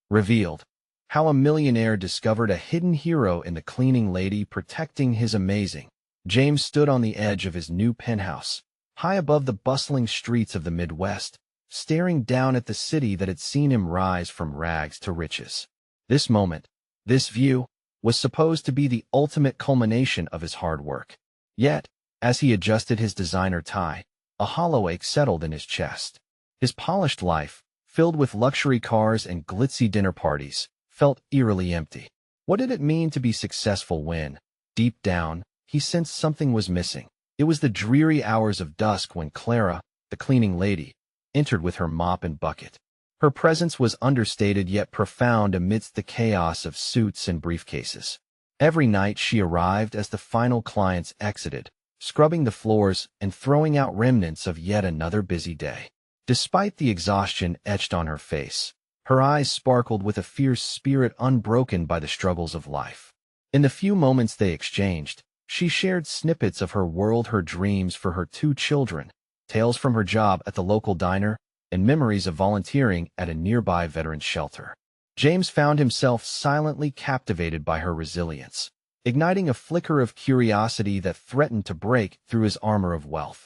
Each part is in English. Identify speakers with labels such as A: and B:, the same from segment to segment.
A: Revealed. How a millionaire discovered a hidden hero in the cleaning lady protecting his amazing. James stood on the edge of his new penthouse, high above the bustling streets of the Midwest, staring down at the city that had seen him rise from rags to riches. This moment, this view, was supposed to be the ultimate culmination of his hard work. Yet, as he adjusted his designer tie, a hollow ache settled in his chest. His polished life, filled with luxury cars and glitzy dinner parties, felt eerily empty. What did it mean to be successful when, deep down, he sensed something was missing? It was the dreary hours of dusk when Clara, the cleaning lady, entered with her mop and bucket. Her presence was understated yet profound amidst the chaos of suits and briefcases. Every night she arrived as the final clients exited, scrubbing the floors and throwing out remnants of yet another busy day. Despite the exhaustion etched on her face, her eyes sparkled with a fierce spirit unbroken by the struggles of life. In the few moments they exchanged, she shared snippets of her world, her dreams for her 2 children, tales from her job at the local diner, and memories of volunteering at a nearby veterans shelter. James found himself silently captivated by her resilience, igniting a flicker of curiosity that threatened to break through his armor of wealth.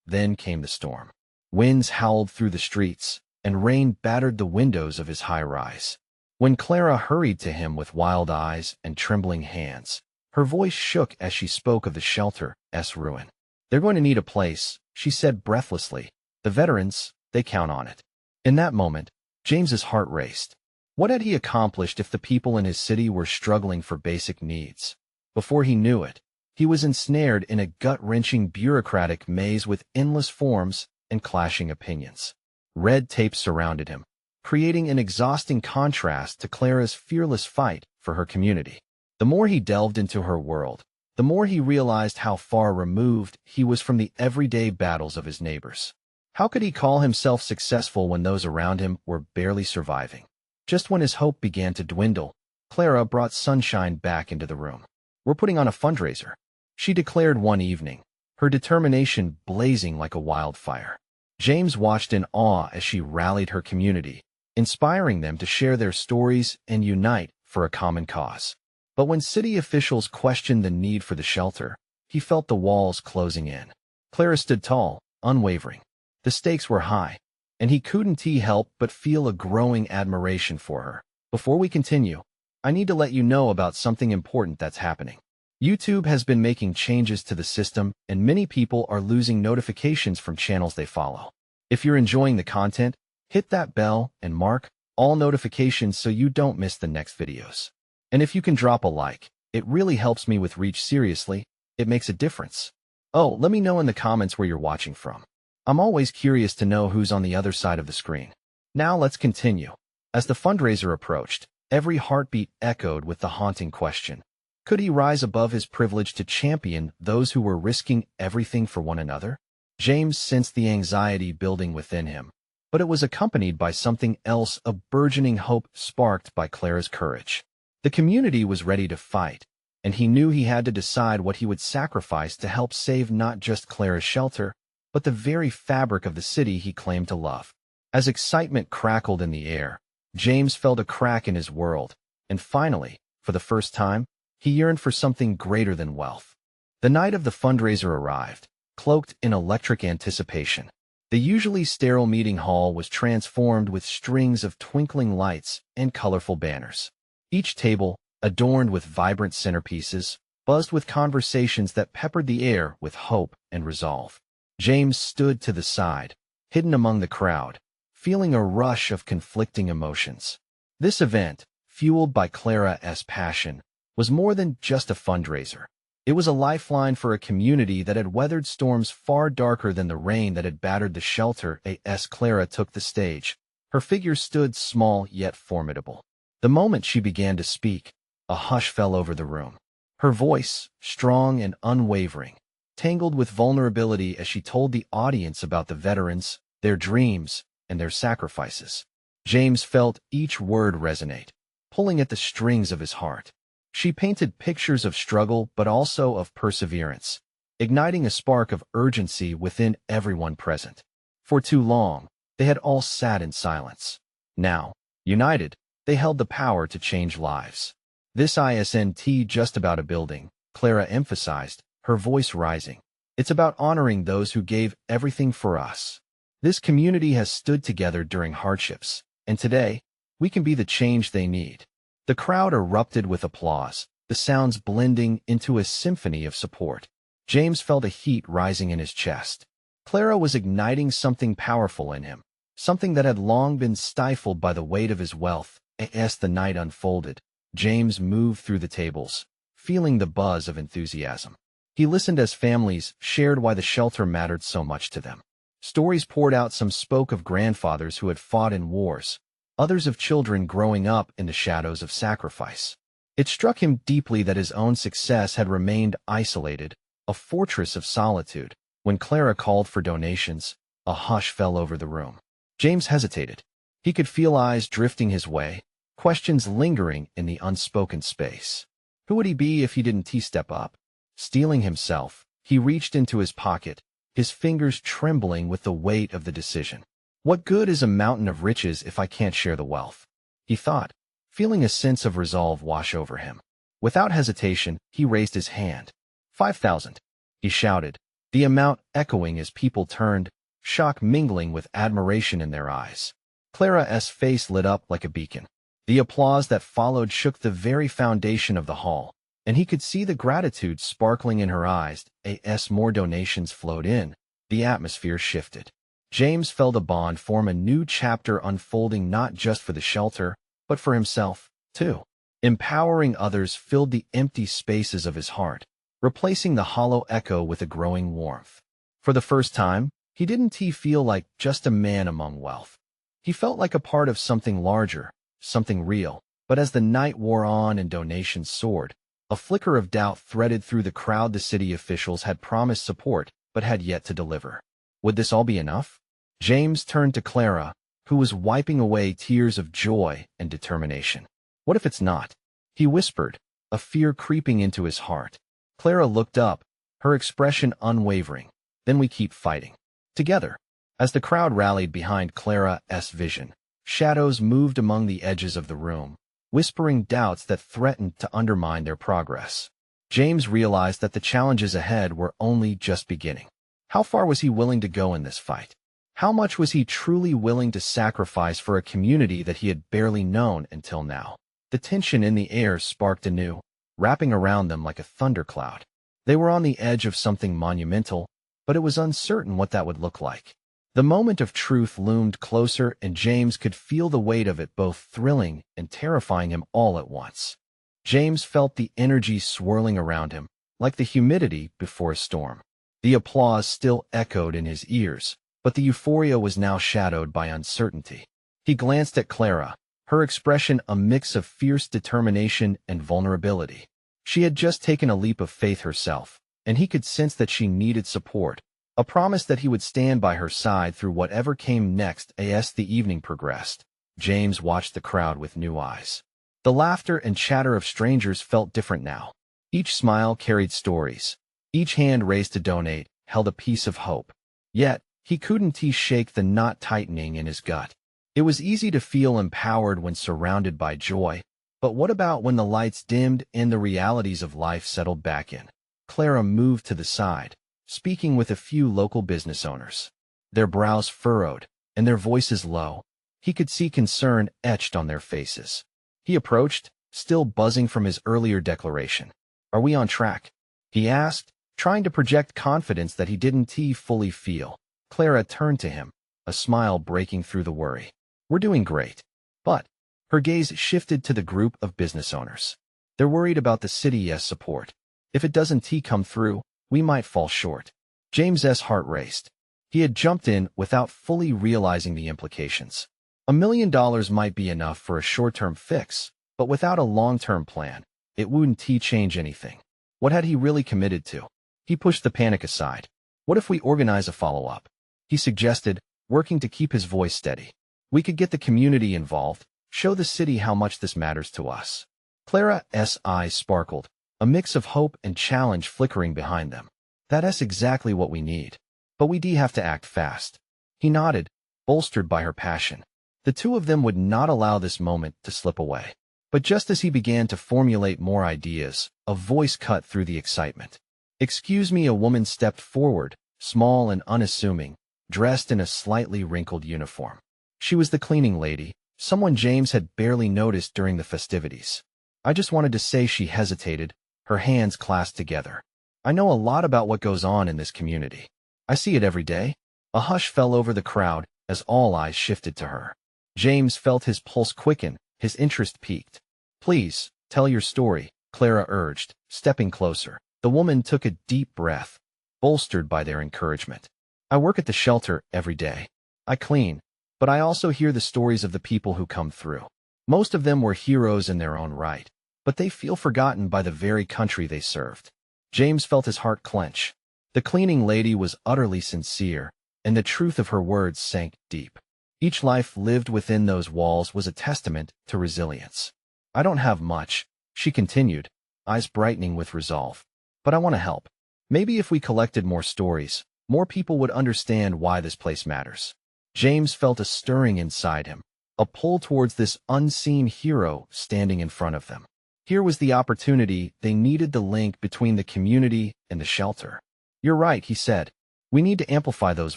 A: Then came the storm. Winds howled through the streets, and rain battered the windows of his high-rise. When Clara hurried to him with wild eyes and trembling hands, her voice shook as she spoke of the shelter's ruin. "They're going to need a place," she said breathlessly. "The veterans, they count on it." In that moment, James's heart raced. What had he accomplished if the people in his city were struggling for basic needs? Before he knew it, he was ensnared in a gut-wrenching bureaucratic maze with endless forms and clashing opinions. Red tape surrounded him, creating an exhausting contrast to Clara's fearless fight for her community. The more he delved into her world, the more he realized how far removed he was from the everyday battles of his neighbors. How could he call himself successful when those around him were barely surviving? Just when his hope began to dwindle, Clara brought sunshine back into the room. "We're putting on a fundraiser," she declared one evening, her determination blazing like a wildfire. James watched in awe as she rallied her community, inspiring them to share their stories and unite for a common cause. But when city officials questioned the need for the shelter, he felt the walls closing in. Clara stood tall, unwavering. The stakes were high, and he couldn't help but feel a growing admiration for her. "Before we continue, I need to let you know about something important that's happening. YouTube has been making changes to the system, and many people are losing notifications from channels they follow. If you're enjoying the content, hit that bell and mark all notifications so you don't miss the next videos. And if you can drop a like, it really helps me with reach. Seriously, it makes a difference. Oh, let me know in the comments where you're watching from. I'm always curious to know who's on the other side of the screen. Now let's continue. As the fundraiser approached, every heartbeat echoed with the haunting question: could he rise above his privilege to champion those who were risking everything for one another? James sensed the anxiety building within him, but it was accompanied by something else, a burgeoning hope sparked by Clara's courage. The community was ready to fight, and he knew he had to decide what he would sacrifice to help save not just Clara's shelter, but the very fabric of the city he claimed to love. As excitement crackled in the air, James felt a crack in his world, and finally, for the first time, he yearned for something greater than wealth. The night of the fundraiser arrived, cloaked in electric anticipation. The usually sterile meeting hall was transformed with strings of twinkling lights and colorful banners. Each table, adorned with vibrant centerpieces, buzzed with conversations that peppered the air with hope and resolve. James stood to the side, hidden among the crowd, feeling a rush of conflicting emotions. This event, fueled by Clara's passion, was more than just a fundraiser. It was a lifeline for a community that had weathered storms far darker than the rain that had battered the shelter. As Clara took the stage, her figure stood small yet formidable. The moment she began to speak, a hush fell over the room. Her voice, strong and unwavering, tangled with vulnerability as she told the audience about the veterans, their dreams, and their sacrifices. James felt each word resonate, pulling at the strings of his heart. She painted pictures of struggle but also of perseverance, igniting a spark of urgency within everyone present. For too long, they had all sat in silence. Now, united, They held the power to change lives. This isn't just about a building, Clara emphasized, her voice rising. It's about honoring those who gave everything for us. This community has stood together during hardships, and today, we can be the change they need. The crowd erupted with applause, the sounds blending into a symphony of support. James felt a heat rising in his chest. Clara was igniting something powerful in him, something that had long been stifled by the weight of his wealth. As the night unfolded, James moved through the tables, feeling the buzz of enthusiasm. He listened as families shared why the shelter mattered so much to them. Stories poured out. Some spoke of grandfathers who had fought in wars, others of children growing up in the shadows of sacrifice. It struck him deeply that his own success had remained isolated, a fortress of solitude. When Clara called for donations, a hush fell over the room. James hesitated. He could feel eyes drifting his way, questions lingering in the unspoken space. Who would he be if he didn't step up? Steeling himself, he reached into his pocket, his fingers trembling with the weight of the decision. What good is a mountain of riches if I can't share the wealth? He thought, feeling a sense of resolve wash over him. Without hesitation, he raised his hand. 5,000, he shouted, the amount echoing as people turned, shock mingling with admiration in their eyes. Clara's face lit up like a beacon. The applause that followed shook the very foundation of the hall, and he could see the gratitude sparkling in her eyes. As more donations flowed in, the atmosphere shifted. James felt a bond form, a new chapter unfolding not just for the shelter, but for himself, too. Empowering others filled the empty spaces of his heart, replacing the hollow echo with a growing warmth. For the first time, he didn't feel like just a man among wealth. He felt like a part of something larger, something real. But as the night wore on and donations soared, a flicker of doubt threaded through the crowd. The city officials had promised support, but had yet to deliver. Would this all be enough? James turned to Clara, who was wiping away tears of joy and determination. What if it's not? He whispered, a fear creeping into his heart. Clara looked up, her expression unwavering. Then we keep fighting. Together. As the crowd rallied behind Clara's vision, shadows moved among the edges of the room, whispering doubts that threatened to undermine their progress. James realized that the challenges ahead were only just beginning. How far was he willing to go in this fight? How much was he truly willing to sacrifice for a community that he had barely known until now? The tension in the air sparked anew, wrapping around them like a thundercloud. They were on the edge of something monumental, but it was uncertain what that would look like. The moment of truth loomed closer, and James could feel the weight of it, both thrilling and terrifying him all at once. James felt the energy swirling around him, like the humidity before a storm. The applause still echoed in his ears, but the euphoria was now shadowed by uncertainty. He glanced at Clara, her expression a mix of fierce determination and vulnerability. She had just taken a leap of faith herself, and he could sense that she needed support, a promise that he would stand by her side through whatever came next. As the evening progressed, James watched the crowd with new eyes. The laughter and chatter of strangers felt different now. Each smile carried stories. Each hand raised to donate held a piece of hope. Yet, he couldn't shake the knot tightening in his gut. It was easy to feel empowered when surrounded by joy, but what about when the lights dimmed and the realities of life settled back in? Clara moved to the side, speaking with a few local business owners. Their brows furrowed, and their voices low. He could see concern etched on their faces. He approached, still buzzing from his earlier declaration. "Are we on track?" he asked, trying to project confidence that he didn't fully feel. Clara turned to him, a smile breaking through the worry. "We're doing great." But her gaze shifted to the group of business owners. "They're worried about the city's support. If it doesn't come through, we might fall short." James's heart raced. He had jumped in without fully realizing the implications. $1 million might be enough for a short-term fix, but without a long-term plan, it wouldn't change anything. What had he really committed to? He pushed the panic aside. "What if we organize a follow-up?" he suggested, working to keep his voice steady. "We could get the community involved, show the city how much this matters to us." Clara's eyes sparkled, a mix of hope and challenge flickering behind them. "That's exactly what we need. But we have to act fast." He nodded, bolstered by her passion. The two of them would not allow this moment to slip away. But just as he began to formulate more ideas, a voice cut through the excitement. "Excuse me," a woman stepped forward, small and unassuming, dressed in a slightly wrinkled uniform. She was the cleaning lady, someone James had barely noticed during the festivities. "I just wanted to say," she hesitated, her hands clasped together. "I know a lot about what goes on in this community. I see it every day." A hush fell over the crowd as all eyes shifted to her. James felt his pulse quicken, his interest piqued. "Please, tell your story," Clara urged, stepping closer. The woman took a deep breath, bolstered by their encouragement. "I work at the shelter every day. I clean, but I also hear the stories of the people who come through. Most of them were heroes in their own right, but they feel forgotten by the very country they served." James felt his heart clench. The cleaning lady was utterly sincere, and the truth of her words sank deep. Each life lived within those walls was a testament to resilience. "I don't have much," she continued, eyes brightening with resolve, "but I want to help. Maybe if we collected more stories, more people would understand why this place matters." James felt a stirring inside him, a pull towards this unseen hero standing in front of them. Here was the opportunity they needed, the link between the community and the shelter. "You're right," he said. "We need to amplify those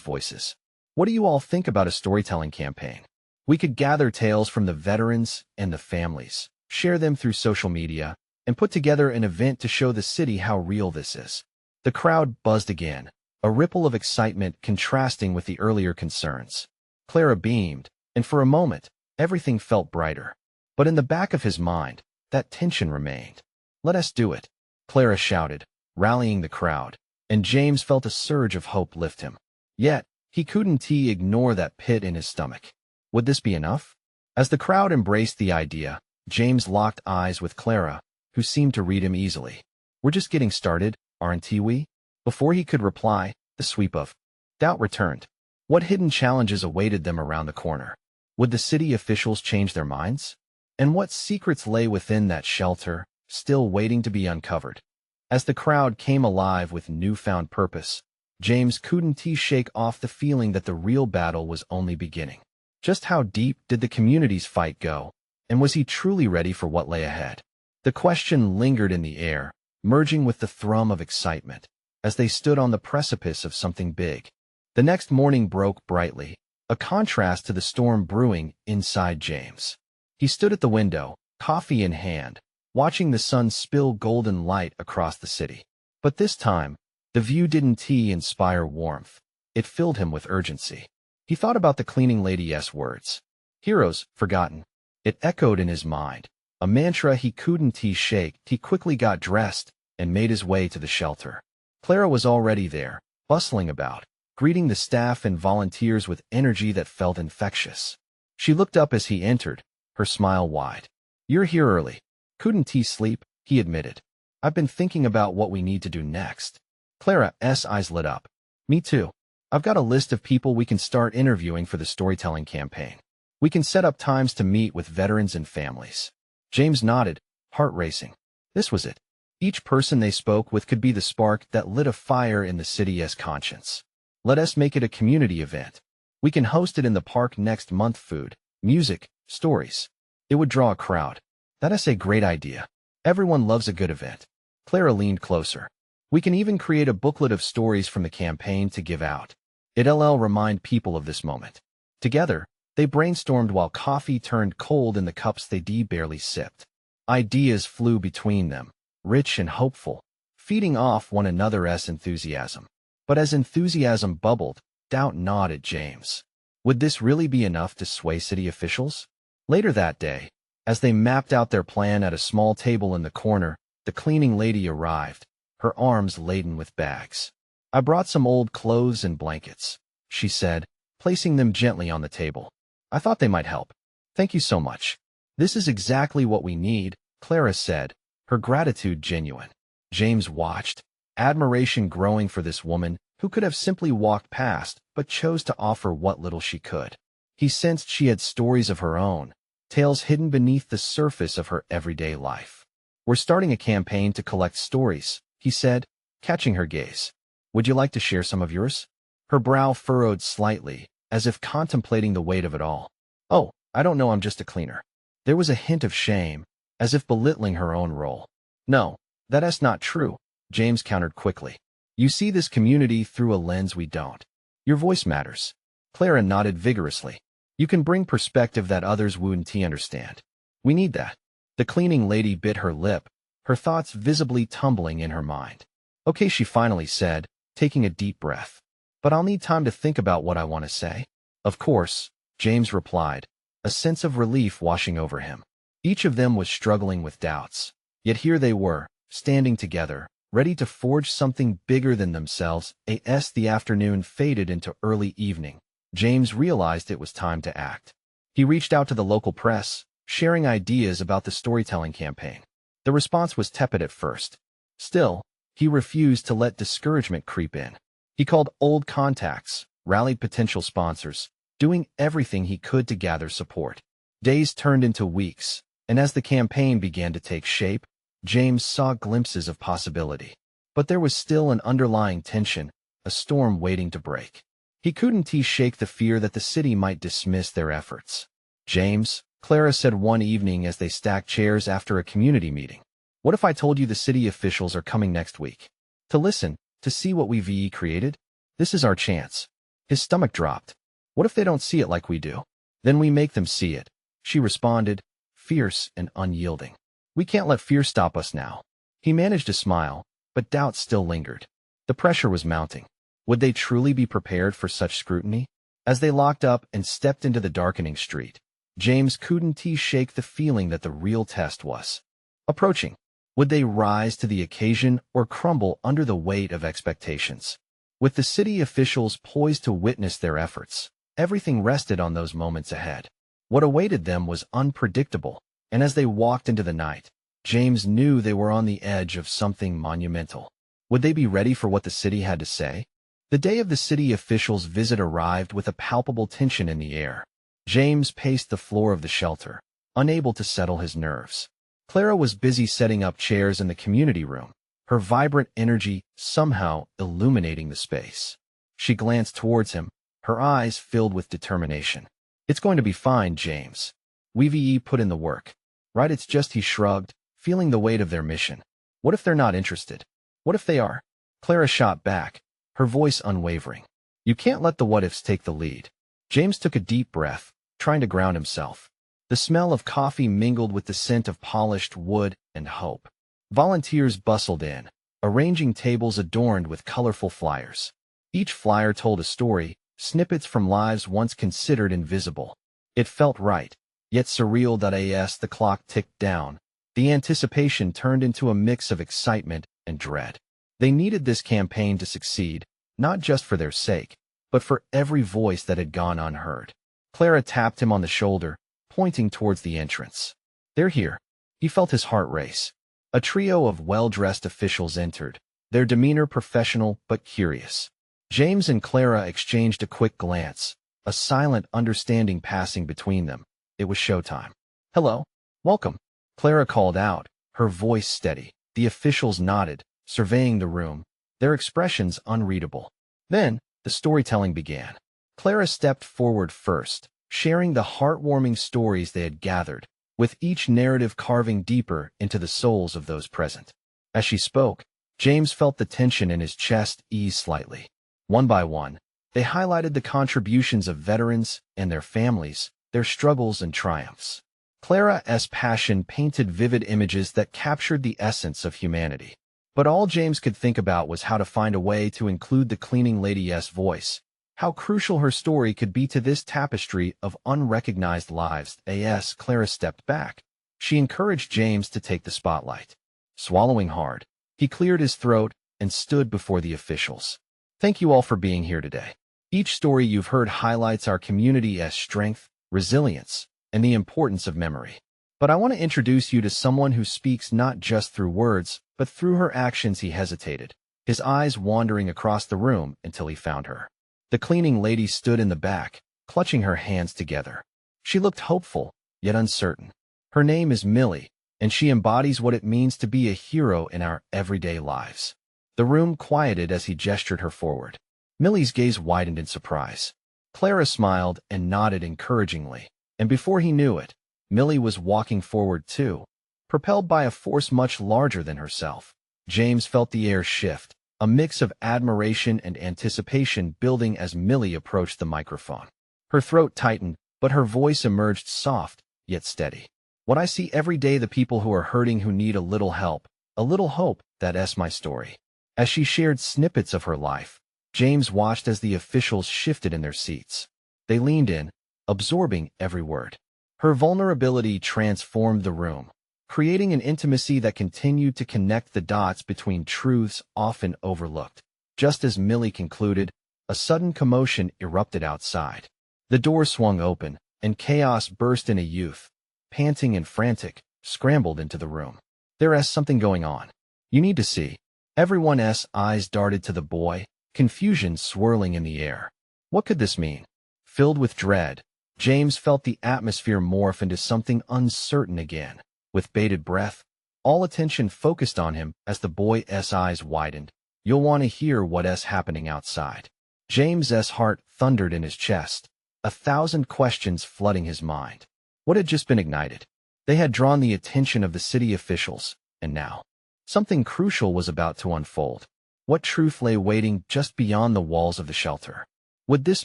A: voices. What do you all think about a storytelling campaign? We could gather tales from the veterans and the families, share them through social media, and put together an event to show the city how real this is." The crowd buzzed again, a ripple of excitement contrasting with the earlier concerns. Clara beamed, and for a moment, everything felt brighter. But in the back of his mind, that tension remained. "Let us do it," Clara shouted, rallying the crowd, and James felt a surge of hope lift him. Yet, he couldn't ignore that pit in his stomach. Would this be enough? As the crowd embraced the idea, James locked eyes with Clara, who seemed to read him easily. "We're just getting started, aren't we?" Before he could reply, the sweep of doubt returned. What hidden challenges awaited them around the corner? Would the city officials change their minds? And what secrets lay within that shelter, still waiting to be uncovered? As the crowd came alive with newfound purpose, James couldn't shake off the feeling that the real battle was only beginning. Just how deep did the community's fight go, and was he truly ready for what lay ahead? The question lingered in the air, merging with the thrum of excitement, as they stood on the precipice of something big. The next morning broke brightly, a contrast to the storm brewing inside James. He stood at the window, coffee in hand, watching the sun spill golden light across the city. But this time, the view didn't inspire warmth. It filled him with urgency. He thought about the cleaning lady's words. "Heroes forgotten." It echoed in his mind, a mantra he couldn't shake. He quickly got dressed and made his way to the shelter. Clara was already there, bustling about, greeting the staff and volunteers with energy that felt infectious. She looked up as he entered, her smile wide. "You're here early." "Couldn't sleep," he admitted. "I've been thinking about what we need to do next." Clara's eyes lit up. "Me too. I've got a list of people we can start interviewing for the storytelling campaign. We can set up times to meet with veterans and families." James nodded, heart racing. This was it. Each person they spoke with could be the spark that lit a fire in the city's conscience. "Let us make it a community event. We can host it in the park next month. Food, music, stories. It would draw a crowd." "That's a great idea. Everyone loves a good event." Clara leaned closer. "We can even create a booklet of stories from the campaign to give out. It'll remind people of this moment." Together, they brainstormed while coffee turned cold in the cups they barely sipped. Ideas flew between them, rich and hopeful, feeding off one another's enthusiasm. But as enthusiasm bubbled, doubt gnawed at James. Would this really be enough to sway city officials? Later that day, as they mapped out their plan at a small table in the corner, the cleaning lady arrived, her arms laden with bags. "I brought some old clothes and blankets," she said, placing them gently on the table. "I thought they might help." "Thank you so much. This is exactly what we need," Clara said, her gratitude genuine. James watched, admiration growing for this woman who could have simply walked past but chose to offer what little she could. He sensed she had stories of her own, tales hidden beneath the surface of her everyday life. "We're starting a campaign to collect stories," he said, catching her gaze. "Would you like to share some of yours?" Her brow furrowed slightly, as if contemplating the weight of it all. "Oh, I don't know, I'm just a cleaner. There was a hint of shame, as if belittling her own role. No, that's not true, James countered quickly. You see this community through a lens we don't. Your voice matters. Clara nodded vigorously. You can bring perspective that others wouldn't understand. We need that. The cleaning lady bit her lip, her thoughts visibly tumbling in her mind. Okay, she finally said, taking a deep breath. But I'll need time to think about what I want to say. Of course, James replied, a sense of relief washing over him. Each of them was struggling with doubts. Yet here they were, standing together, ready to forge something bigger than themselves. As the afternoon faded into early evening, James realized it was time to act. He reached out to the local press, sharing ideas about the storytelling campaign. The response was tepid at first. Still, he refused to let discouragement creep in. He called old contacts, rallied potential sponsors, doing everything he could to gather support. Days turned into weeks, and as the campaign began to take shape, James saw glimpses of possibility. But there was still an underlying tension, a storm waiting to break. He couldn't shake the fear that the city might dismiss their efforts. James, Clara said one evening as they stacked chairs after a community meeting. What if I told you the city officials are coming next week? To listen, to see what we've created? This is our chance. His stomach dropped. What if they don't see it like we do? Then we make them see it, she responded, fierce and unyielding. We can't let fear stop us now. He managed to smile, but doubt still lingered. The pressure was mounting. Would they truly be prepared for such scrutiny? As they locked up and stepped into the darkening street, James couldn't shake the feeling that the real test was approaching. Would they rise to the occasion or crumble under the weight of expectations? With the city officials poised to witness their efforts, everything rested on those moments ahead. What awaited them was unpredictable, and as they walked into the night, James knew they were on the edge of something monumental. Would they be ready for what the city had to say? The day of the city officials' visit arrived with a palpable tension in the air. James paced the floor of the shelter, unable to settle his nerves. Clara was busy setting up chairs in the community room, her vibrant energy somehow illuminating the space. She glanced towards him, her eyes filled with determination. It's going to be fine, James. We've put in the work. Right, it's just he shrugged, feeling the weight of their mission. What if they're not interested? What if they are? Clara shot back, her voice unwavering. You can't let the what-ifs take the lead. James took a deep breath, trying to ground himself. The smell of coffee mingled with the scent of polished wood and hope. Volunteers bustled in, arranging tables adorned with colorful flyers. Each flyer told a story, snippets from lives once considered invisible. It felt right, yet surreal. As the clock ticked down, the anticipation turned into a mix of excitement and dread. They needed this campaign to succeed, not just for their sake, but for every voice that had gone unheard. Clara tapped him on the shoulder, pointing towards the entrance. They're here. He felt his heart race. A trio of well-dressed officials entered, their demeanor professional but curious. James and Clara exchanged a quick glance, a silent understanding passing between them. It was showtime. Hello. Welcome. Clara called out, her voice steady. The officials nodded, surveying the room, their expressions unreadable. Then, the storytelling began. Clara stepped forward first, sharing the heartwarming stories they had gathered, with each narrative carving deeper into the souls of those present. As she spoke, James felt the tension in his chest ease slightly. One by one, they highlighted the contributions of veterans and their families, their struggles and triumphs. Clara's passion painted vivid images that captured the essence of humanity. But all James could think about was how to find a way to include the cleaning lady's voice, how crucial her story could be to this tapestry of unrecognized lives. As Clara stepped back, she encouraged James to take the spotlight. Swallowing hard, he cleared his throat and stood before the officials. Thank you all for being here today. Each story you've heard highlights our community's strength, resilience, and the importance of memory. But I want to introduce you to someone who speaks not just through words, but through her actions. He hesitated, his eyes wandering across the room until he found her. The cleaning lady stood in the back, clutching her hands together. She looked hopeful, yet uncertain. Her name is Millie, and she embodies what it means to be a hero in our everyday lives. The room quieted as he gestured her forward. Millie's gaze widened in surprise. Clara smiled and nodded encouragingly. And before he knew it, Millie was walking forward too, propelled by a force much larger than herself. James felt the air shift, a mix of admiration and anticipation building as Millie approached the microphone. Her throat tightened, but her voice emerged soft, yet steady. What I see every day, the people who are hurting, who need a little help, a little hope, that's my story. As she shared snippets of her life, James watched as the officials shifted in their seats. They leaned in, absorbing every word. Her vulnerability transformed the room, creating an intimacy that continued to connect the dots between truths often overlooked. Just as Millie concluded, a sudden commotion erupted outside. The door swung open, and chaos burst in. A youth, panting and frantic, scrambled into the room. "There's something going on. You need to see." Everyone's eyes darted to the boy, confusion swirling in the air. What could this mean? Filled with dread, James felt the atmosphere morph into something uncertain again. With bated breath, all attention focused on him as the boy's eyes widened. "You'll want to hear what's happening outside." James's heart thundered in his chest, 1,000 questions flooding his mind. What had just been ignited? They had drawn the attention of the city officials, and now something crucial was about to unfold. What truth lay waiting just beyond the walls of the shelter? Would this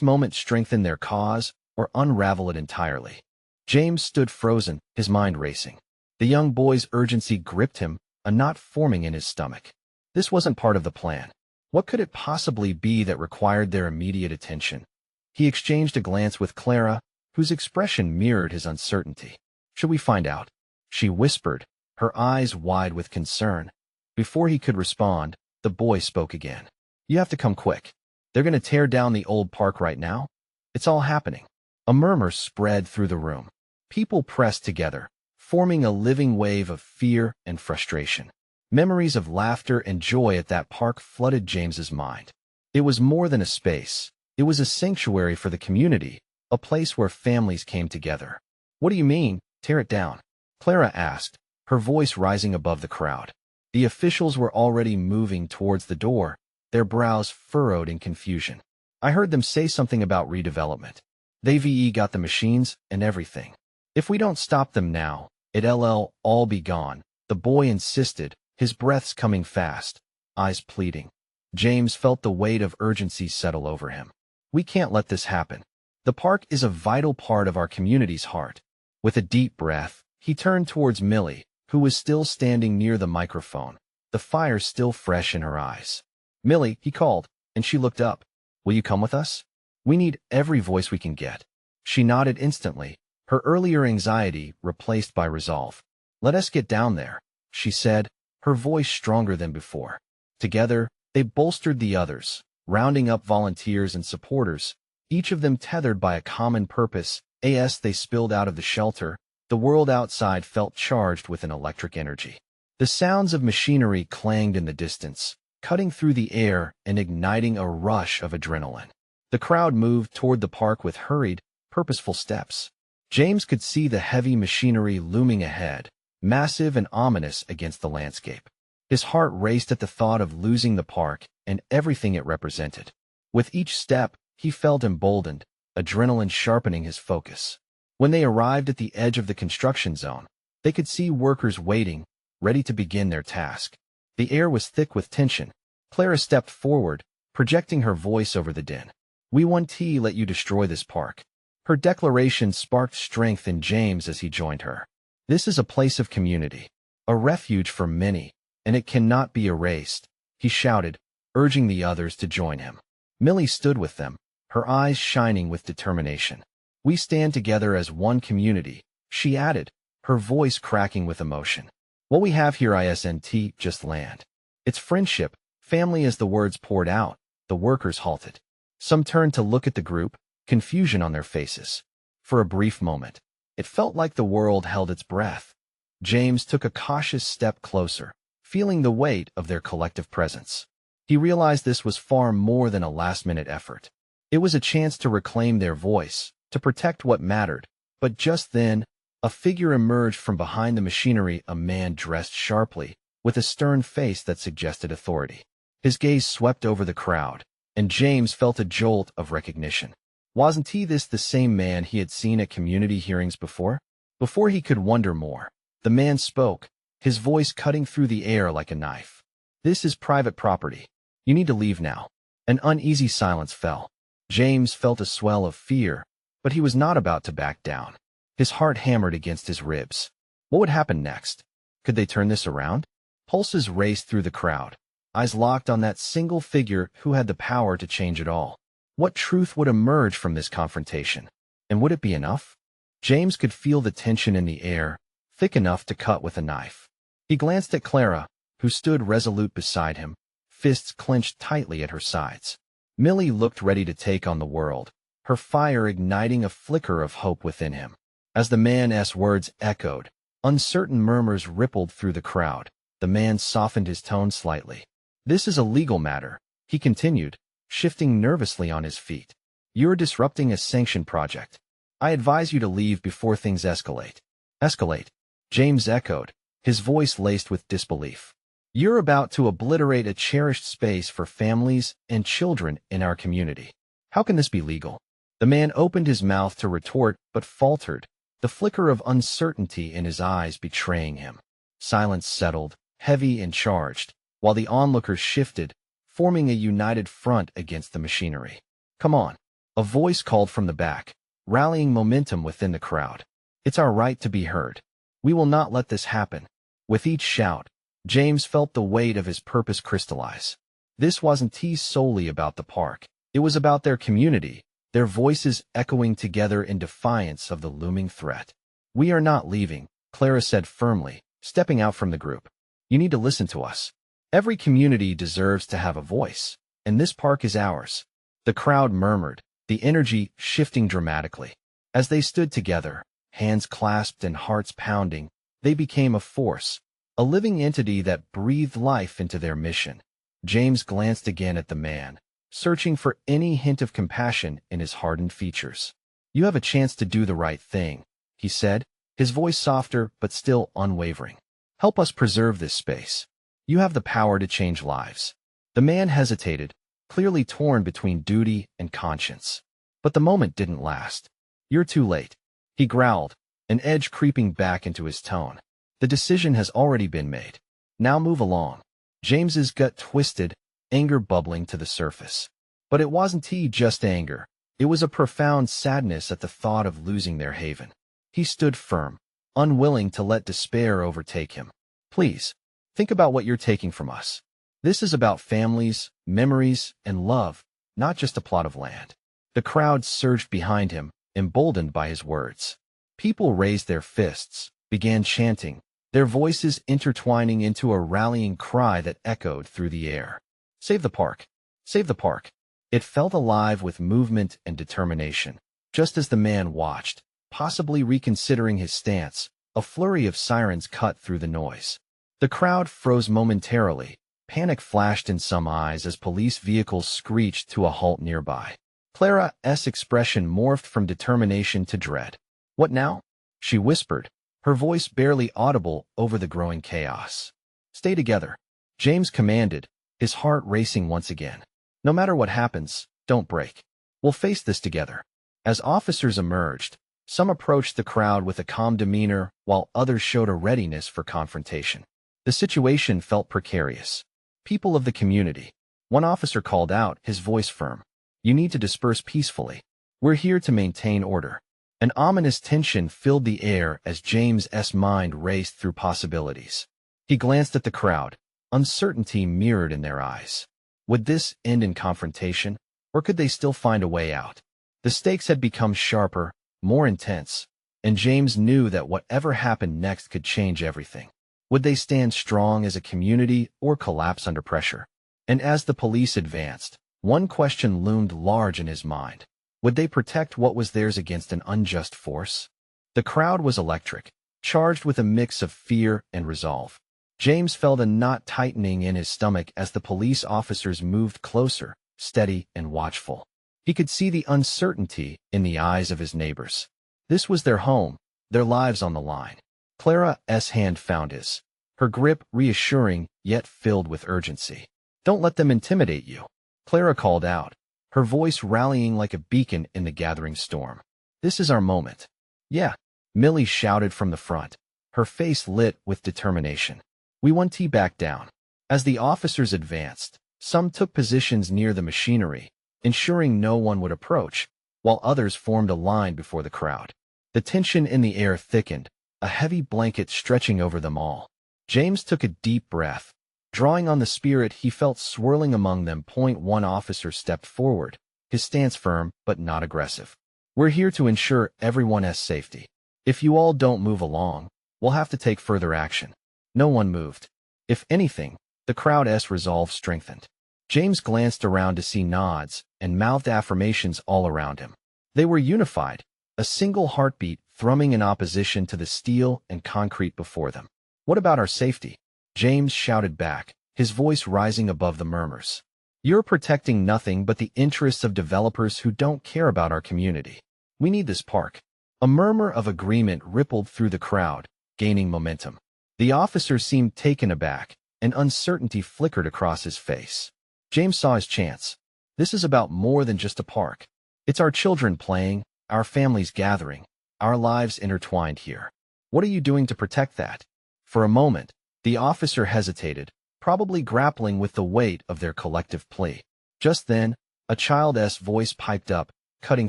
A: moment strengthen their cause or unravel it entirely? James stood frozen, his mind racing. The young boy's urgency gripped him, a knot forming in his stomach. This wasn't part of the plan. What could it possibly be that required their immediate attention? He exchanged a glance with Clara, whose expression mirrored his uncertainty. "Should we find out?" she whispered, her eyes wide with concern. Before he could respond, the boy spoke again. "You have to come quick. They're going to tear down the old park right now. It's all happening." A murmur spread through the room. People pressed together, forming a living wave of fear and frustration. Memories of laughter and joy at that park flooded James's mind. It was more than a space. It was a sanctuary for the community, a place where families came together. "What do you mean, tear it down?" Clara asked, her voice rising above the crowd. The officials were already moving towards the door, their brows furrowed in confusion. "I heard them say something about redevelopment. They've got the machines and everything. If we don't stop them now, it'll all be gone," the boy insisted, his breaths coming fast, eyes pleading. James felt the weight of urgency settle over him. "We can't let this happen. The park is a vital part of our community's heart." With a deep breath, he turned towards Millie, who was still standing near the microphone, the fire still fresh in her eyes. "Millie," he called, and she looked up. "Will you come with us? We need every voice we can get." She nodded instantly, her earlier anxiety replaced by resolve. "Let us get down there," she said, her voice stronger than before. Together, they bolstered the others, rounding up volunteers and supporters, each of them tethered by a common purpose. As they spilled out of the shelter, the world outside felt charged with an electric energy. The sounds of machinery clanged in the distance, cutting through the air and igniting a rush of adrenaline. The crowd moved toward the park with hurried, purposeful steps. James could see the heavy machinery looming ahead, massive and ominous against the landscape. His heart raced at the thought of losing the park and everything it represented. With each step, he felt emboldened, adrenaline sharpening his focus. When they arrived at the edge of the construction zone, they could see workers waiting, ready to begin their task. The air was thick with tension. Clara stepped forward, projecting her voice over the din. "We won't let you destroy this park." Her declaration sparked strength in James as he joined her. "This is a place of community, a refuge for many, and it cannot be erased," he shouted, urging the others to join him. Millie stood with them, her eyes shining with determination. "We stand together as one community," she added, her voice cracking with emotion. "What we have here isn't just land. It's friendship, family." As the words poured out, the workers halted. Some turned to look at the group, confusion on their faces. For a brief moment, it felt like the world held its breath. James took a cautious step closer, feeling the weight of their collective presence. He realized this was far more than a last-minute effort. It was a chance to reclaim their voice, to protect what mattered. But just then, a figure emerged from behind the machinery, a man dressed sharply, with a stern face that suggested authority. His gaze swept over the crowd, and James felt a jolt of recognition. Wasn't this the same man he had seen at community hearings before? Before he could wonder more, the man spoke, his voice cutting through the air like a knife. This is private property. You need to leave now. An uneasy silence fell. James felt a swell of fear, but he was not about to back down. His heart hammered against his ribs. What would happen next? Could they turn this around? Pulses raced through the crowd, eyes locked on that single figure who had the power to change it all. What truth would emerge from this confrontation? And would it be enough? James could feel the tension in the air, thick enough to cut with a knife. He glanced at Clara, who stood resolute beside him, fists clenched tightly at her sides. Millie looked ready to take on the world, her fire igniting a flicker of hope within him. As the man's words echoed, uncertain murmurs rippled through the crowd. The man softened his tone slightly. This is a legal matter, he continued, shifting nervously on his feet. You're disrupting a sanctioned project. I advise you to leave before things escalate. Escalate? James echoed, his voice laced with disbelief. You're about to obliterate a cherished space for families and children in our community. How can this be legal? The man opened his mouth to retort, but faltered, the flicker of uncertainty in his eyes betraying him. Silence settled, heavy and charged, while the onlookers shifted, forming a united front against the machinery. Come on. A voice called from the back, rallying momentum within the crowd. It's our right to be heard. We will not let this happen. With each shout, James felt the weight of his purpose crystallize. This wasn't solely about the park. It was about their community, their voices echoing together in defiance of the looming threat. We are not leaving, Clara said firmly, stepping out from the group. You need to listen to us. Every community deserves to have a voice, and this park is ours. The crowd murmured, the energy shifting dramatically. As they stood together, hands clasped and hearts pounding, they became a force, a living entity that breathed life into their mission. James glanced again at the man, searching for any hint of compassion in his hardened features. You have a chance to do the right thing, he said, his voice softer but still unwavering. Help us preserve this space. You have the power to change lives. The man hesitated, clearly torn between duty and conscience. But the moment didn't last. You're too late, he growled, an edge creeping back into his tone. The decision has already been made. Now move along. James's gut twisted, anger bubbling to the surface. But it wasn't just anger. It was a profound sadness at the thought of losing their haven. He stood firm, unwilling to let despair overtake him. Please, think about what you're taking from us. This is about families, memories, and love, not just a plot of land. The crowd surged behind him, emboldened by his words. People raised their fists, began chanting, their voices intertwining into a rallying cry that echoed through the air. Save the park! Save the park! It felt alive with movement and determination. Just as the man watched, possibly reconsidering his stance, a flurry of sirens cut through the noise. The crowd froze momentarily. Panic flashed in some eyes as police vehicles screeched to a halt nearby. Clara's expression morphed from determination to dread. What now? She whispered, her voice barely audible over the growing chaos. Stay together, James commanded, his heart racing once again. No matter what happens, don't break. We'll face this together. As officers emerged, some approached the crowd with a calm demeanor while others showed a readiness for confrontation. The situation felt precarious. People of the community. One officer called out, his voice firm. You need to disperse peacefully. We're here to maintain order. An ominous tension filled the air as James's mind raced through possibilities. He glanced at the crowd, uncertainty mirrored in their eyes. Would this end in confrontation, or could they still find a way out? The stakes had become sharper, more intense, and James knew that whatever happened next could change everything. Would they stand strong as a community or collapse under pressure? And as the police advanced, one question loomed large in his mind. Would they protect what was theirs against an unjust force? The crowd was electric, charged with a mix of fear and resolve. James felt a knot tightening in his stomach as the police officers moved closer, steady and watchful. He could see the uncertainty in the eyes of his neighbors. This was their home, their lives on the line. Clara's hand found his, her grip reassuring yet filled with urgency. Don't let them intimidate you, Clara called out, her voice rallying like a beacon in the gathering storm. "This is our moment." "Yeah," Millie shouted from the front, her face lit with determination. "We want T back down." As the officers advanced, some took positions near the machinery, ensuring no one would approach, while others formed a line before the crowd. The tension in the air thickened, a heavy blanket stretching over them all. James took a deep breath. Drawing on the spirit he felt swirling among them. One officer stepped forward, his stance firm but not aggressive. "We're here to ensure everyone's safety. If you all don't move along, we'll have to take further action." No one moved. If anything, the crowd's resolve strengthened. James glanced around to see nods and mouthed affirmations all around him. They were unified, a single heartbeat thrumming in opposition to the steel and concrete before them. "What about our safety?" James shouted back, his voice rising above the murmurs. "You're protecting nothing but the interests of developers who don't care about our community. We need this park." A murmur of agreement rippled through the crowd, gaining momentum. The officer seemed taken aback, and uncertainty flickered across his face. James saw his chance. This is about more than just a park. It's our children playing, our families gathering, our lives intertwined here. What are you doing to protect that? For a moment, the officer hesitated, probably grappling with the weight of their collective plea. Just then, a child's voice piped up, cutting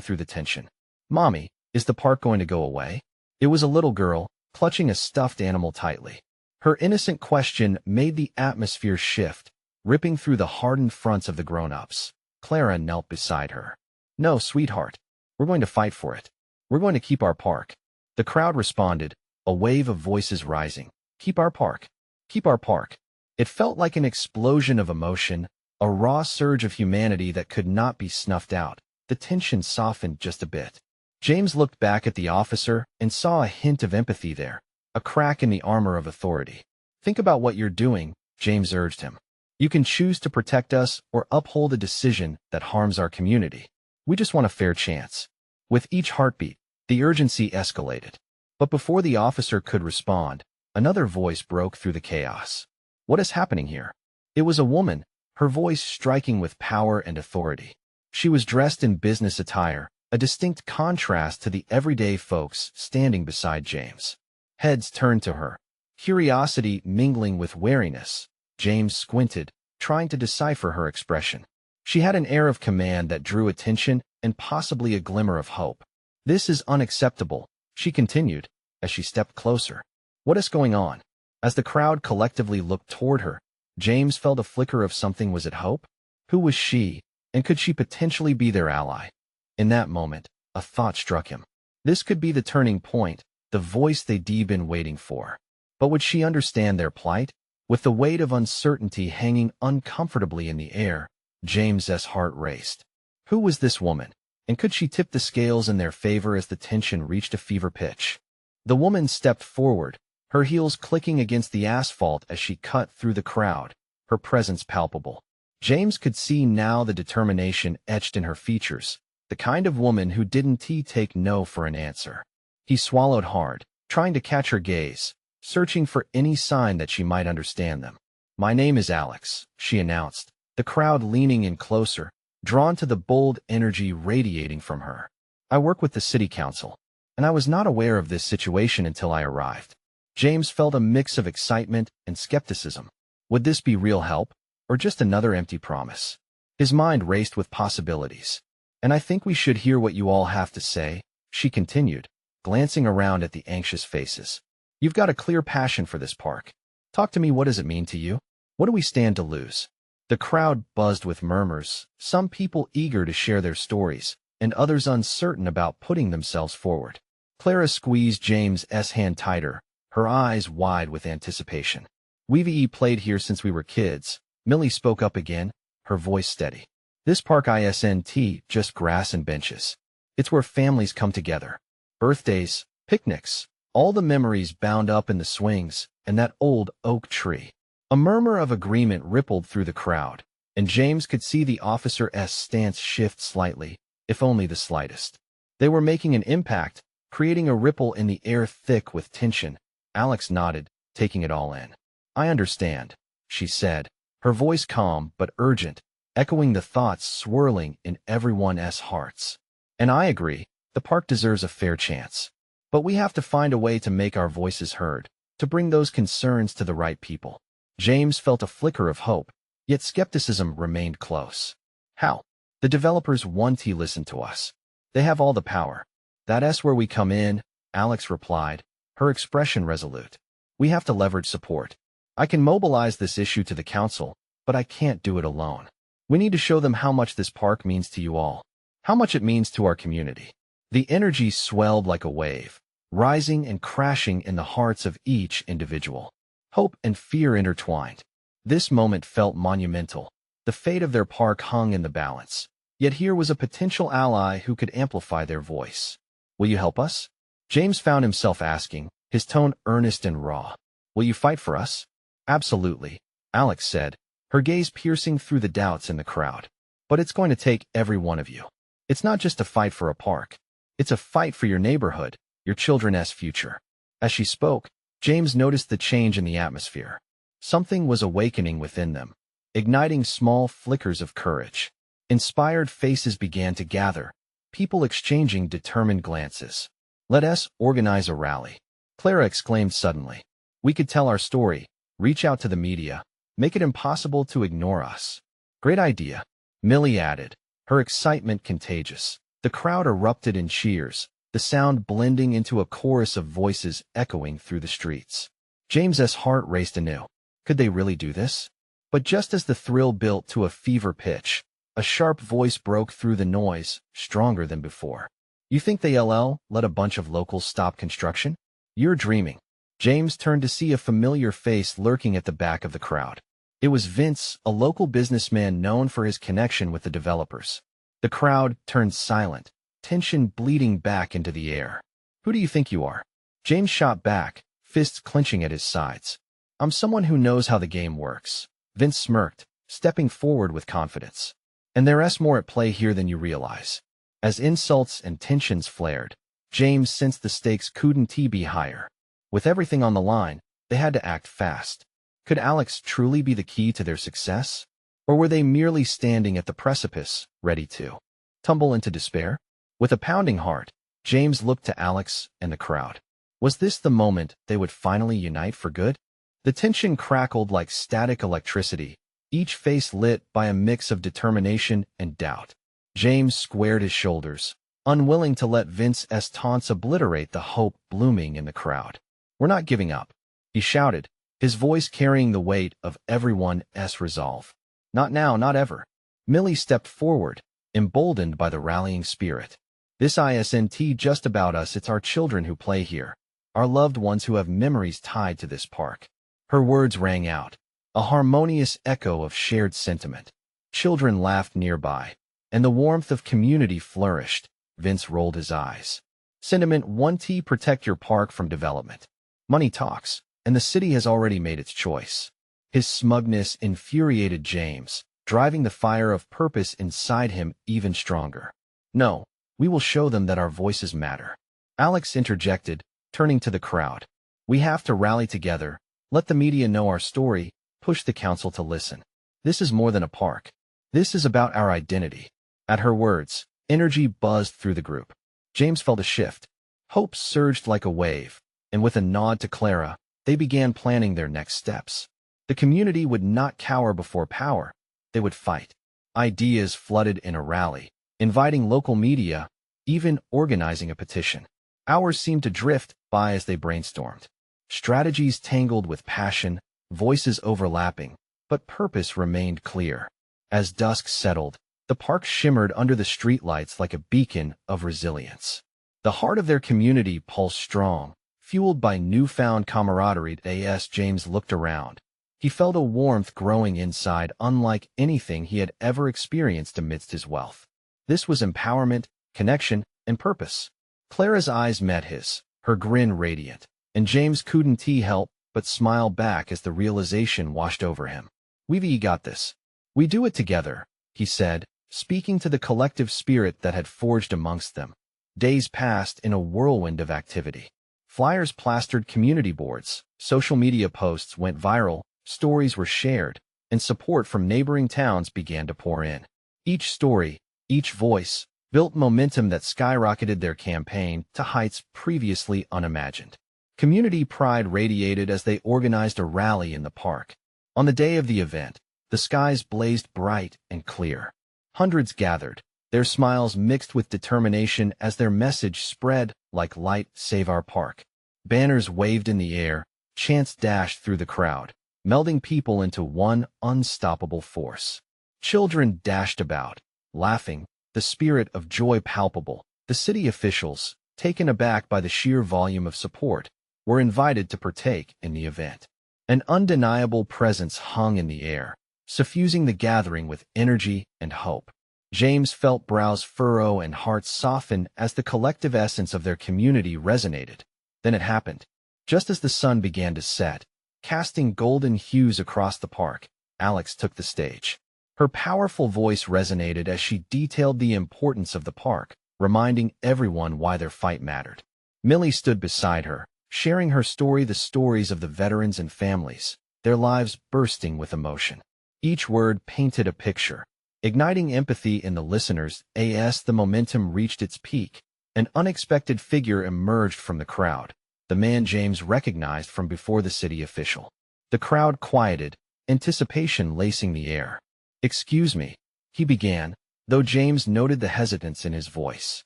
A: through the tension. "Mommy, is the park going to go away?" It was a little girl, clutching a stuffed animal tightly. Her innocent question made the atmosphere shift, ripping through the hardened fronts of the grown-ups. Clara knelt beside her. "No, sweetheart. We're going to fight for it. We're going to keep our park." The crowd responded, a wave of voices rising. "Keep our park. Keep our park." It felt like an explosion of emotion, a raw surge of humanity that could not be snuffed out. The tension softened just a bit. James looked back at the officer and saw a hint of empathy there, a crack in the armor of authority. "Think about what you're doing," James urged him. "You can choose to protect us or uphold a decision that harms our community. We just want a fair chance." With each heartbeat, the urgency escalated. But before the officer could respond, another voice broke through the chaos. "What is happening here?" It was a woman, her voice striking with power and authority. She was dressed in business attire, a distinct contrast to the everyday folks standing beside James. Heads turned to her, curiosity mingling with wariness. James squinted, trying to decipher her expression. She had an air of command that drew attention and possibly a glimmer of hope. "This is unacceptable," she continued, as she stepped closer. "What is going on?" As the crowd collectively looked toward her, James felt a flicker of something. Was it hope? Who was she, and could she potentially be their ally? In that moment, a thought struck him. This could be the turning point, the voice they'd been waiting for. But would she understand their plight? With the weight of uncertainty hanging uncomfortably in the air, James's heart raced. Who was this woman, and could she tip the scales in their favor as the tension reached a fever pitch? The woman stepped forward, her heels clicking against the asphalt as she cut through the crowd, her presence palpable. James could see now the determination etched in her features, the kind of woman who didn't take no for an answer. He swallowed hard, trying to catch her gaze, searching for any sign that she might understand them. "My name is Alex," she announced, the crowd leaning in closer, drawn to the bold energy radiating from her. "I work with the city council, and I was not aware of this situation until I arrived." James felt a mix of excitement and skepticism. Would this be real help, or just another empty promise? His mind raced with possibilities. "And I think we should hear what you all have to say," she continued, glancing around at the anxious faces. "You've got a clear passion for this park. Talk to me. What does it mean to you? What do we stand to lose?" The crowd buzzed with murmurs, some people eager to share their stories, and others uncertain about putting themselves forward. Clara squeezed James's hand tighter, her eyes wide with anticipation. "We've played here since we were kids," Millie spoke up again, her voice steady. "This park isn't just grass and benches. It's where families come together. Birthdays, picnics, all the memories bound up in the swings and that old oak tree." A murmur of agreement rippled through the crowd, and James could see the officer's stance shift slightly, if only the slightest. They were making an impact, creating a ripple in the air thick with tension. Alex nodded, taking it all in. "I understand," she said, her voice calm but urgent. echoing the thoughts swirling in everyone's hearts. And I agree, the park deserves a fair chance. But we have to find a way to make our voices heard, to bring those concerns to the right people. James felt a flicker of hope, yet skepticism remained close. How? The developers want to listen to us. They have all the power. That's where we come in, Alex replied, her expression resolute. We have to leverage support. I can mobilize this issue to the council, but I can't do it alone. We need to show them how much this park means to you all, how much it means to our community. The energy swelled like a wave, rising and crashing in the hearts of each individual. Hope and fear intertwined. This moment felt monumental. The fate of their park hung in the balance. Yet here was a potential ally who could amplify their voice. Will you help us? James found himself asking, his tone earnest and raw. Will you fight for us? Absolutely, Alex said, her gaze piercing through the doubts in the crowd. But it's going to take every one of you. It's not just a fight for a park. It's a fight for your neighborhood, your children's future. As she spoke, James noticed the change in the atmosphere. Something was awakening within them, igniting small flickers of courage. Inspired faces began to gather, people exchanging determined glances. Let us organize a rally, Clara exclaimed suddenly. We could tell our story, reach out to the media, make it impossible to ignore us. Great idea, Millie added, her excitement contagious. The crowd erupted in cheers, the sound blending into a chorus of voices echoing through the streets. James's heart raced anew. Could they really do this? But just as the thrill built to a fever pitch, a sharp voice broke through the noise, stronger than before. You think the LL let a bunch of locals stop construction? You're dreaming. James turned to see a familiar face lurking at the back of the crowd. It was Vince, a local businessman known for his connection with the developers. The crowd turned silent, tension bleeding back into the air. Who do you think you are? James shot back, fists clenching at his sides. I'm someone who knows how the game works. Vince smirked, stepping forward with confidence. And there's more at play here than you realize. As insults and tensions flared, James sensed the stakes couldn't be higher. With everything on the line, they had to act fast. Could Alex truly be the key to their success? Or were they merely standing at the precipice, ready to tumble into despair? With a pounding heart, James looked to Alex and the crowd. Was this the moment they would finally unite for good? The tension crackled like static electricity, each face lit by a mix of determination and doubt. James squared his shoulders, unwilling to let Vince's taunts obliterate the hope blooming in the crowd. We're not giving up, he shouted, his voice carrying the weight of everyone's resolve. Not now, not ever. Millie stepped forward, emboldened by the rallying spirit. This isn't just about us, it's our children who play here, our loved ones who have memories tied to this park. Her words rang out, a harmonious echo of shared sentiment. Children laughed nearby, and the warmth of community flourished. Vince rolled his eyes. Sentiment 1T protect your park from development. Money talks, and the city has already made its choice. His smugness infuriated James, driving the fire of purpose inside him even stronger. No, we will show them that our voices matter. Alex interjected, turning to the crowd. We have to rally together, let the media know our story, push the council to listen. This is more than a park. This is about our identity. At her words, energy buzzed through the group. James felt a shift. Hope surged like a wave, and with a nod to Clara, they began planning their next steps. The community would not cower before power. They would fight. Ideas flooded in a rally, inviting local media, even organizing a petition. Hours seemed to drift by as they brainstormed. Strategies tangled with passion, voices overlapping, but purpose remained clear. As dusk settled, the park shimmered under the streetlights like a beacon of resilience. The heart of their community pulsed strong, fueled by newfound camaraderie. As James looked around, he felt a warmth growing inside unlike anything he had ever experienced amidst his wealth. This was empowerment, connection, and purpose. Clara's eyes met his, her grin radiant, and James couldn't help but smile back as the realization washed over him. We've got this. We do it together, he said, speaking to the collective spirit that had forged amongst them. Days passed in a whirlwind of activity. Flyers plastered community boards, social media posts went viral, stories were shared, and support from neighboring towns began to pour in. Each story, each voice, built momentum that skyrocketed their campaign to heights previously unimagined. Community pride radiated as they organized a rally in the park. On the day of the event, the skies blazed bright and clear. Hundreds gathered, their smiles mixed with determination as their message spread like light, "Save our park." Banners waved in the air, chants dashed through the crowd, melding people into one unstoppable force. Children dashed about, laughing, the spirit of joy palpable. The city officials, taken aback by the sheer volume of support, were invited to partake in the event. An undeniable presence hung in the air, suffusing the gathering with energy and hope. James felt brows furrow and hearts soften as the collective essence of their community resonated. Then it happened. Just as the sun began to set, casting golden hues across the park, Alex took the stage. Her powerful voice resonated as she detailed the importance of the park, reminding everyone why their fight mattered. Millie stood beside her, sharing her story, the stories of the veterans and families, their lives bursting with emotion. Each word painted a picture, igniting empathy in the listeners. As the momentum reached its peak, an unexpected figure emerged from the crowd, the man James recognized from before the city official. The crowd quieted, anticipation lacing the air. "Excuse me," he began, though James noted the hesitance in his voice.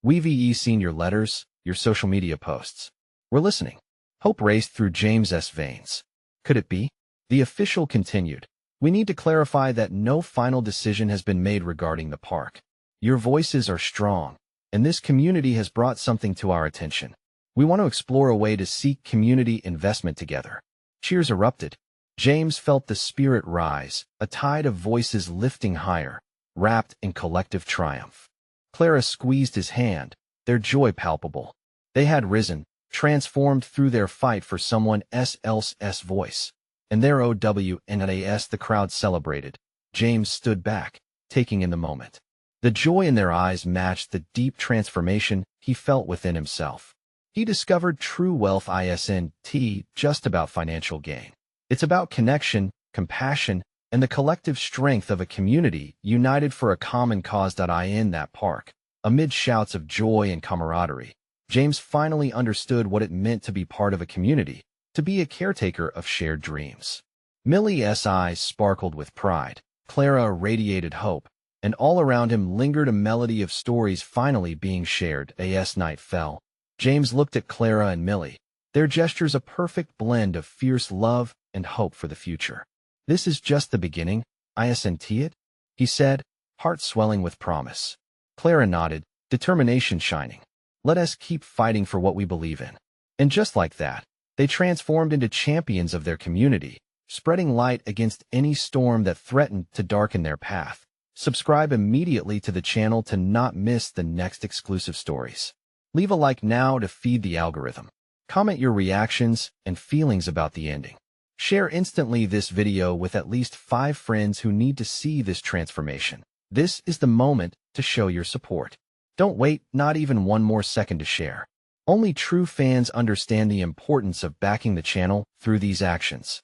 A: "We've seen your letters, your social media posts. We're listening." Hope raced through James's veins. Could it be? The official continued. "We need to clarify that no final decision has been made regarding the park. Your voices are strong, and this community has brought something to our attention. We want to explore a way to seek community investment together." Cheers erupted. James felt the spirit rise, a tide of voices lifting higher, wrapped in collective triumph. Clara squeezed his hand, their joy palpable. They had risen, transformed through their fight for someone else's voice. And their OWNAS the crowd celebrated. James stood back, taking in the moment. The joy in their eyes matched the deep transformation he felt within himself. He discovered true wealth isn't just about financial gain. It's about connection, compassion, and the collective strength of a community united for a common cause. In that park, amid shouts of joy and camaraderie, James finally understood what it meant to be part of a community, to be a caretaker of shared dreams. Millie's eyes sparkled with pride, Clara radiated hope, and all around him lingered a melody of stories finally being shared. As night fell, James looked at Clara and Millie, their gestures a perfect blend of fierce love and hope for the future. "This is just the beginning, isn't it?" he said, heart swelling with promise. Clara nodded, determination shining. "Let us keep fighting for what we believe in." And just like that, they transformed into champions of their community, spreading light against any storm that threatened to darken their path. Subscribe immediately to the channel to not miss the next exclusive stories. Leave a like now to feed the algorithm. Comment your reactions and feelings about the ending. Share instantly this video with at least 5 friends who need to see this transformation. This is the moment to show your support. Don't wait, not even one more second to share. Only true fans understand the importance of backing the channel through these actions.